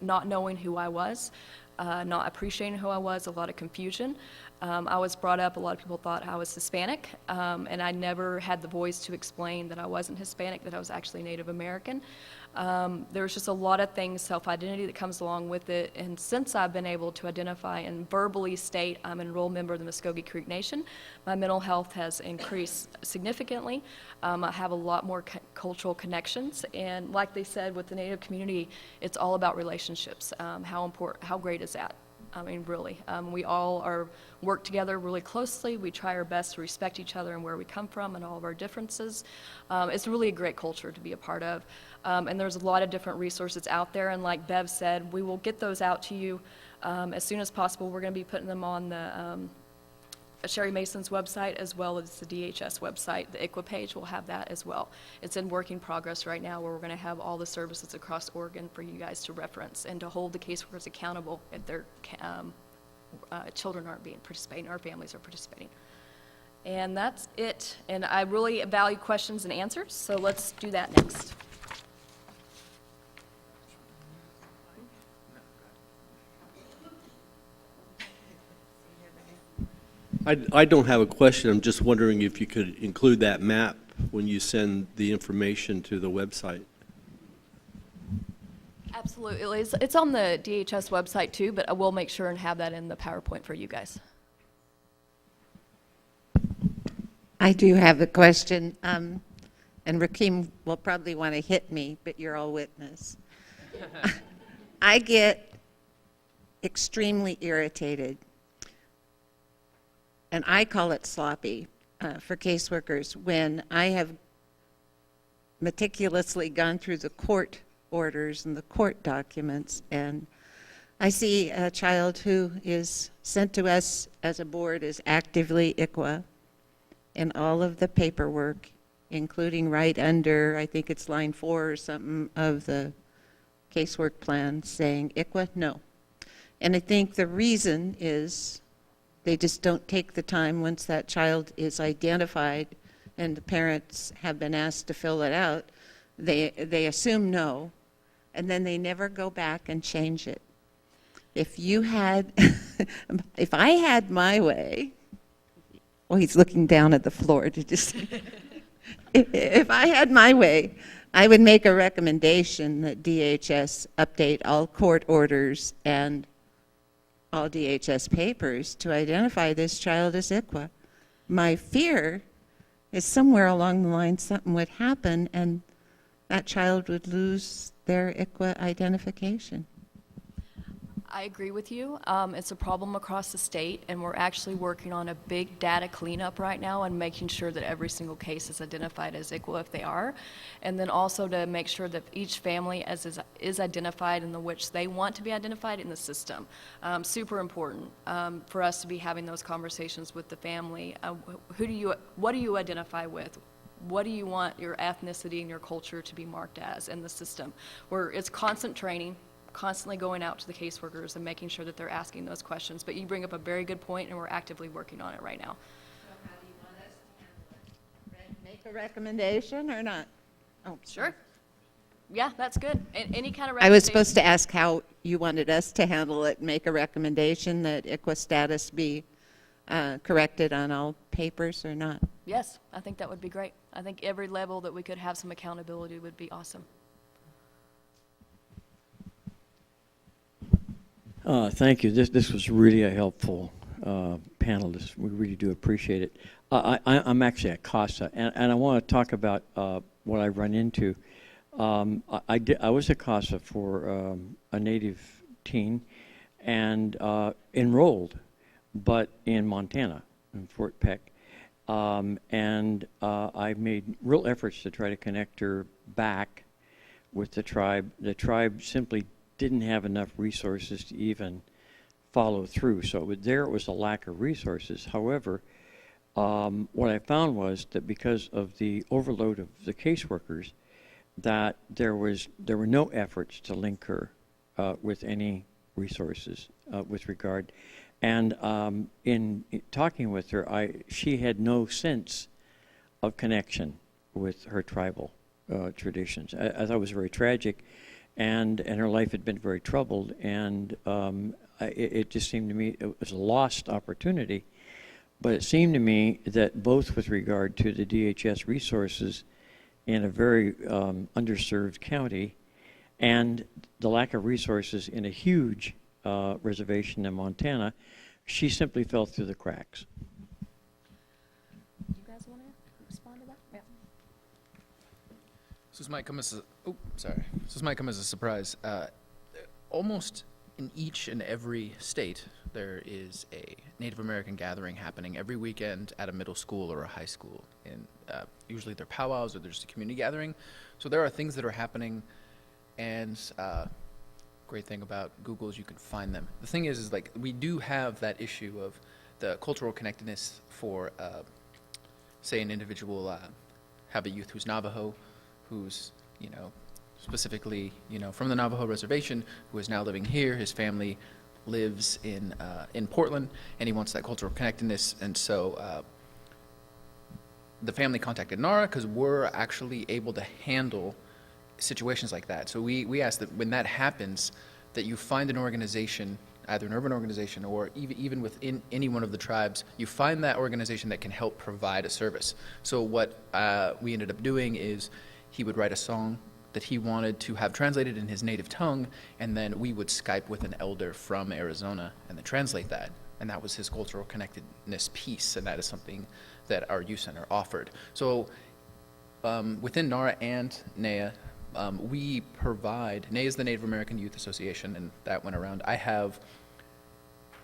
not knowing who I was, not appreciating who I was, a lot of confusion. I was brought up, a lot of people thought I was Hispanic, and I never had the voice to explain that I wasn't Hispanic, that I was actually Native American. There was just a lot of things, self-identity that comes along with it, and since I've been able to identify and verbally state I'm an enrolled member of the Muskogee Creek Nation, my mental health has increased significantly. I have a lot more cultural connections, and like they said, with the Native community, it's all about relationships. How great is that? I mean, really. We all work together really closely. We try our best to respect each other and where we come from and all of our differences. It's really a great culture to be a part of. And there's a lot of different resources out there. And like Bev said, we will get those out to you as soon as possible. We're going to be putting them on the Sherry Mason's website as well as the DHS website. The ICWA page will have that as well. It's in working progress right now, where we're going to have all the services across Oregon for you guys to reference and to hold the caseworkers accountable if their children aren't participating, our families are participating. And that's it. And I really value questions and answers, so let's do that next. I don't have a question. I'm just wondering if you could include that map when you send the information to the website. Absolutely. It's on the DHS website too, but I will make sure and have that in the PowerPoint for you guys. I do have a question, and Rakeem will probably want to hit me, but you're all witness. I get extremely irritated, and I call it sloppy for caseworkers, when I have meticulously gone through the court orders and the court documents, and I see a child who is sent to us as a board as actively ICWA, and all of the paperwork, including right under, I think it's line 4 or something of the casework plan, saying ICWA, no. And I think the reason is they just don't take the time once that child is identified and the parents have been asked to fill it out, they assume no, and then they never go back and change it. If you had, if I had my way, well, he's looking down at the floor to just, if I had my way, I would make a recommendation that DHS update all court orders and all DHS papers to identify this child as ICWA. My fear is somewhere along the line something would happen and that child would lose their ICWA identification. I agree with you. It's a problem across the state, and we're actually working on a big data cleanup right now and making sure that every single case is identified as ICWA if they are, and then also to make sure that each family is identified in the which they want to be identified in the system. Super important for us to be having those conversations with the family. What do you identify with? What do you want your ethnicity and your culture to be marked as in the system? It's constant training, constantly going out to the caseworkers and making sure that they're asking those questions. But you bring up a very good point, and we're actively working on it right now. So how do you want us to handle it? Make a recommendation or not? Oh, Sure. Yeah, that's good. Any kind of I was recommendation. supposed to ask how you wanted us to handle it, make a recommendation that ICWA status be corrected on all papers or not. Yes, I think that would be great. I think every level that we could have some accountability would be awesome. Thank you. This was really a helpful panel. We really do appreciate it. I'm actually at CASA, and I want to talk about what I run into. I was at CASA for a Native teen and enrolled, but in Montana, in Fort Peck. And I made real efforts to try to connect her back with the tribe. The tribe simply didn't have enough resources to even follow through. So it was a lack of resources. However, what I found was that because of the overload of the caseworkers, that there were no efforts to link her with any resources with regard. And in talking with her, she had no sense of connection with her tribal traditions. I thought it was very tragic, and her life had been very troubled, and it just seemed to me it was a lost opportunity. But it seemed to me that both with regard to the DHS resources in a very underserved county and the lack of resources in a huge reservation in Montana, she simply fell through the cracks. You guys want to respond to that? Yeah. This might come as a surprise. Almost in each and every state, there is a Native American gathering happening every weekend at a middle school or a high school. And usually they're powwows or there's a community gathering. So there are things that are happening, and great thing about Google is you can find them. The thing is like we do have that issue of the cultural connectedness for, say, an individual, have a youth who's Navajo, who's, specifically, from the Navajo reservation, who is now living here. His family lives in Portland, and he wants that cultural connectedness. And so the family contacted NARA because we're actually able to handle situations like that. So we ask that when that happens, that you find an organization either an urban organization or even within any one of the tribes, you find that organization that can help provide a service. So what we ended up doing is he would write a song that he wanted to have translated in his native tongue, and then we would Skype with an elder from Arizona and then translate that. And that was his cultural connectedness piece, and that is something that our youth center offered. So within NARA and NAYA, we provide, NAYA is the Native American Youth Association, and that went around. I have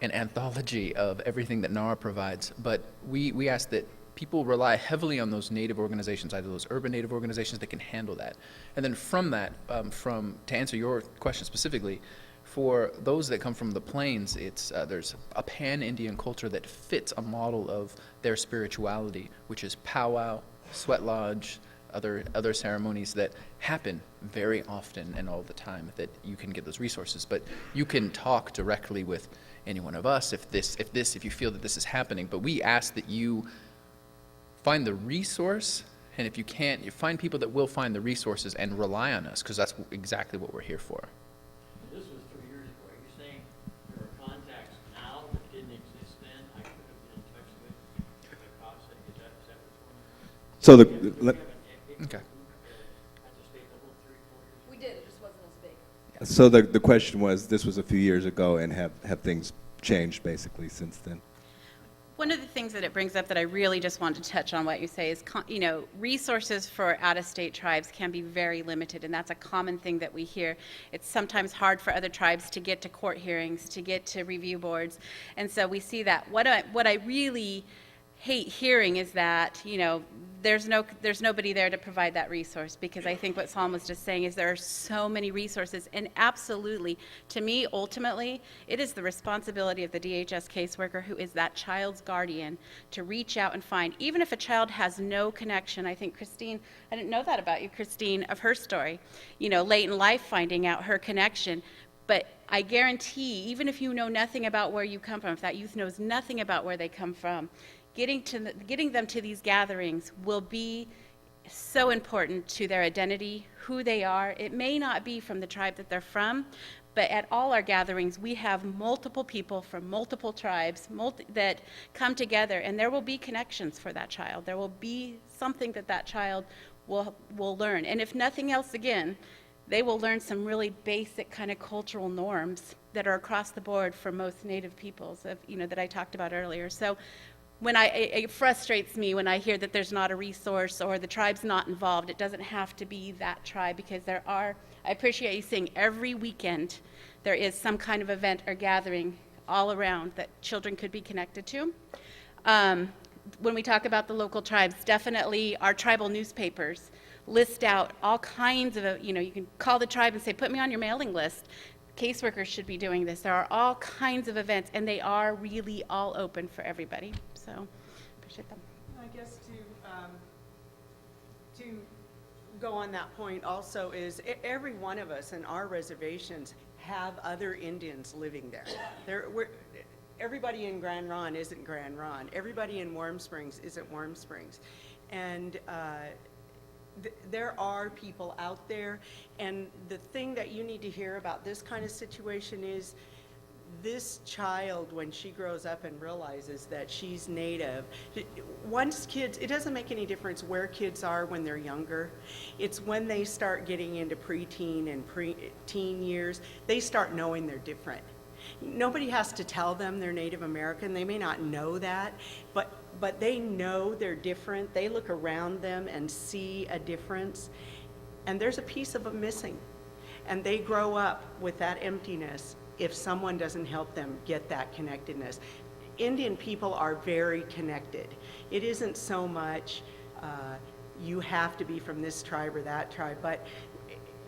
an anthology of everything that NARA provides, but we ask that people rely heavily on those Native organizations, either those urban Native organizations that can handle that. And then from that, to answer your question specifically, for those that come from the plains, it's there's a pan-Indian culture that fits a model of their spirituality, which is powwow, sweat lodge, other ceremonies that happen very often and all the time, that you can get those resources. But you can talk directly with any one of us if you feel that this is happening. But we ask that you find the resource, and if you can't, you find people that will find the resources and rely on us, because that's exactly what we're here for. This was 3 years ago. Are you saying there are contacts now that didn't exist then? I could have been in touch with Mikasa. Is that what's So Okay. We did, it just wasn't as big. So the question was, this was a few years ago, and have things changed basically since then? One of the things that it brings up that I really just want to touch on what you say is, resources for out-of-state tribes can be very limited, and that's a common thing that we hear. It's sometimes hard for other tribes to get to court hearings, to get to review boards, and so we see that. What I really hate hearing is that, there's nobody there to provide that resource, because I think what Solomon was just saying is there are so many resources, and absolutely, to me, ultimately, it is the responsibility of the DHS caseworker, who is that child's guardian, to reach out and find, even if a child has no connection. I think Christine, I didn't know that about you, Christine, of her story, late in life finding out her connection. But I guarantee, even if you know nothing about where you come from, if that youth knows nothing about where they come from, getting them to these gatherings will be so important to their identity, who they are. It may not be from the tribe that they're from, but at all our gatherings, we have multiple people from multiple tribes that come together, and there will be connections for that child. There will be something that child will learn. And if nothing else, again, they will learn some really basic kind of cultural norms that are across the board for most Native peoples, that I talked about earlier. So it frustrates me when I hear that there's not a resource or the tribe's not involved. It doesn't have to be that tribe, because I appreciate you saying every weekend there is some kind of event or gathering all around that children could be connected to. When we talk about the local tribes, definitely our tribal newspapers list out all kinds of, you can call the tribe and say, put me on your mailing list. Caseworkers should be doing this. There are all kinds of events, and they are really all open for everybody. So, appreciate them. I guess to go on that point also is every one of us in our reservations have other Indians living there. Everybody in Grand Ronde isn't Grand Ronde. Everybody in Warm Springs isn't Warm Springs. And there are people out there, and the thing that you need to hear about this kind of situation is this child, when she grows up and realizes that she's Native, once kids, it doesn't make any difference where kids are when they're younger. It's when they start getting into preteen and teen years, they start knowing they're different. Nobody has to tell them they're Native American. They may not know that, but they know they're different. They look around them and see a difference, and there's a piece of them missing. And they grow up with that emptiness if someone doesn't help them get that connectedness. Indian people are very connected. It isn't so much you have to be from this tribe or that tribe, but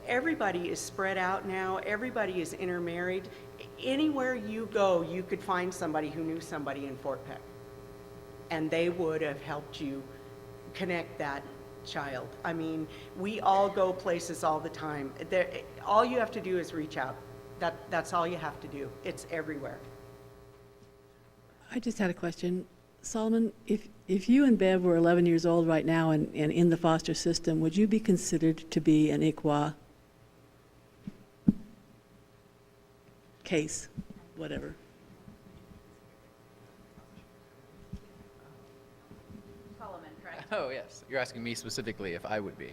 everybody is spread out now. Everybody is intermarried. Anywhere you go, you could find somebody who knew somebody in Fort Peck, and they would have helped you connect that child. I mean, we all go places all the time. All you have to do is reach out. That's all you have to do. It's everywhere. I just had a question. Solomon, if you and Bev were 11 years old right now and in the foster system, would you be considered to be an ICWA case? whatever. Solomon, correct? Oh, yes. You're asking me specifically if I would be.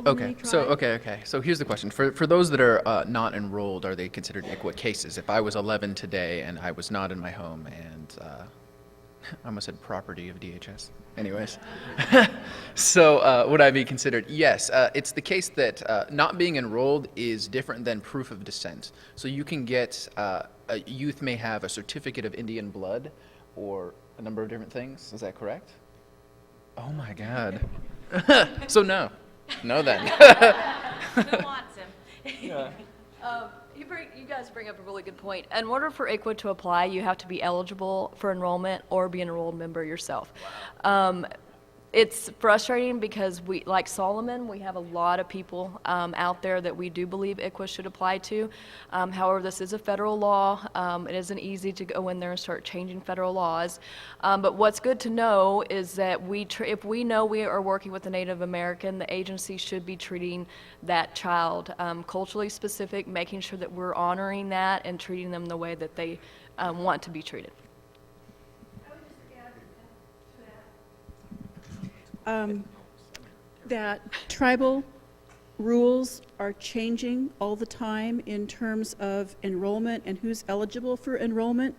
Okay, so here's the question. For those that are not enrolled, are they considered ICWA cases? If I was 11 today and I was not in my home and I almost said property of DHS. Anyways, so would I be considered? Yes, it's the case that not being enrolled is different than proof of descent. So you can get, a youth may have a certificate of Indian blood or a number of different things. Is that correct? Oh my God. So no. No then. Who wants him? You guys bring up a really good point. In order for ICWA to apply, you have to be eligible for enrollment or be an enrolled member yourself. It's frustrating because we, like Solomon, we have a lot of people out there that we do believe ICWA should apply to. However, this is a federal law. It isn't easy to go in there and start changing federal laws. But what's good to know is that if we know we are working with a Native American, the agency should be treating that child culturally specific, making sure that we're honoring that and treating them the way that they want to be treated. That tribal rules are changing all the time in terms of enrollment and who's eligible for enrollment.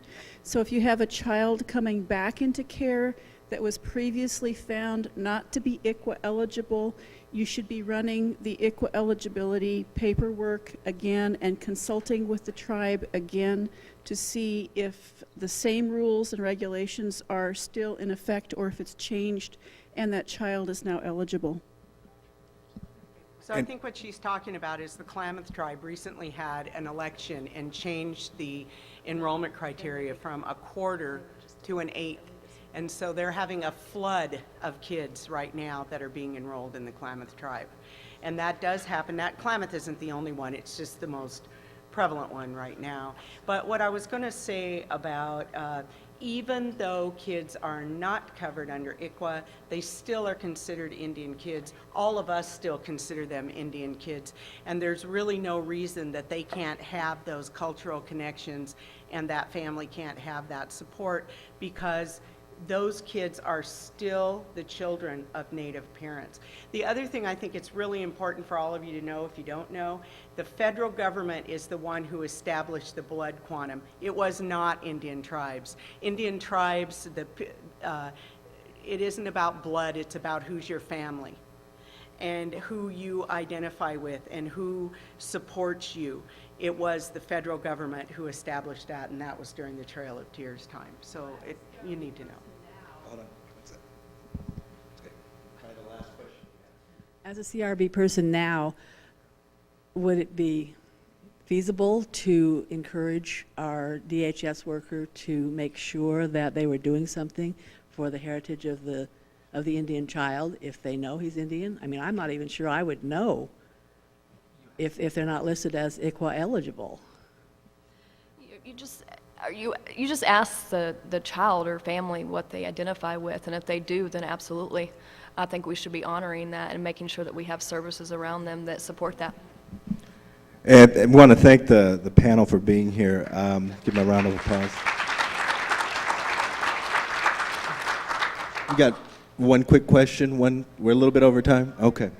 So if you have a child coming back into care that was previously found not to be ICWA eligible, you should be running the ICWA eligibility paperwork again and consulting with the tribe again to see if the same rules and regulations are still in effect or if it's changed and that child is now eligible. So I think what she's talking about is the Klamath tribe recently had an election and changed the enrollment criteria from a quarter to an eighth. And so they're having a flood of kids right now that are being enrolled in the Klamath tribe. And that does happen. That Klamath isn't the only one, it's just the most prevalent one right now. But what I was going to say about even though kids are not covered under ICWA, they still are considered Indian kids. All of us still consider them Indian kids, and there's really no reason that they can't have those cultural connections and that family can't have that support, because those kids are still the children of Native parents. The other thing I think it's really important for all of you to know, if you don't know, the federal government is the one who established the blood quantum. It was not Indian tribes. Indian tribes, it isn't about blood, it's about who's your family and who you identify with and who supports you. It was the federal government who established that, and that was during the Trail of Tears time. So you need to know. Hold on. What's that? Okay. Try the last question. As a CRB person now, would it be feasible to encourage our DHS worker to make sure that they were doing something for the heritage of the Indian child if they know he's Indian? I mean, I'm not even sure I would know if they're not listed as ICWA eligible. You just ask the child or family what they identify with, and if they do, then absolutely. I think we should be honoring that and making sure that we have services around them that support that. And I want to thank the panel for being here. Give them a round of applause. We got one quick question. We're a little bit over time. Okay.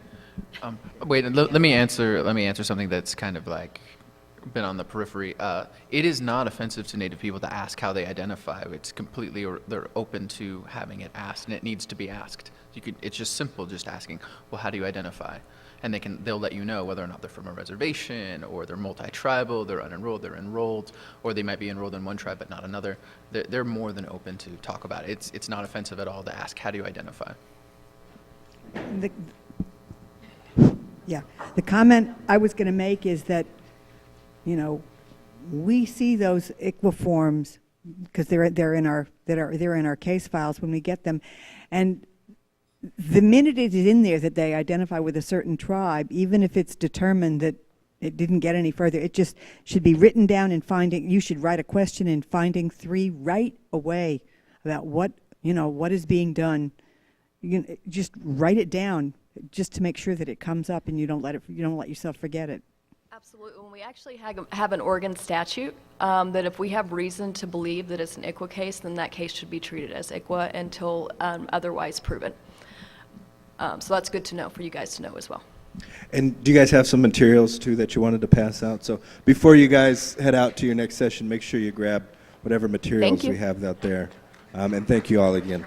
Wait, let me answer something that's kind of like been on the periphery. It is not offensive to Native people to ask how they identify. It's completely, or they're open to having it asked, and it needs to be asked. It's just simple, just asking, well, how do you identify? And they'll let you know whether or not they're from a reservation, or they're multi-tribal, they're unenrolled, they're enrolled, or they might be enrolled in one tribe but not another. They're more than open to talk about it. It's not offensive at all to ask, how do you identify? The comment I was going to make is that, we see those ICWA forms because they're in our case files when we get them, and the minute it is in there that they identify with a certain tribe, even if it's determined that it didn't get any further, it just should be written down in finding. You should write a question in finding 3 right away about what is being done. You can just write it down. just to make sure that it comes up and you don't let yourself forget it. Absolutely. When we actually have an Oregon statute that if we have reason to believe that it's an ICWA case, then that case should be treated as ICWA until otherwise proven. So that's good to know for you guys to know as well. And do you guys have some materials too that you wanted to pass out? So before you guys head out to your next session, make sure you grab whatever materials you. we have out there. And thank you all again.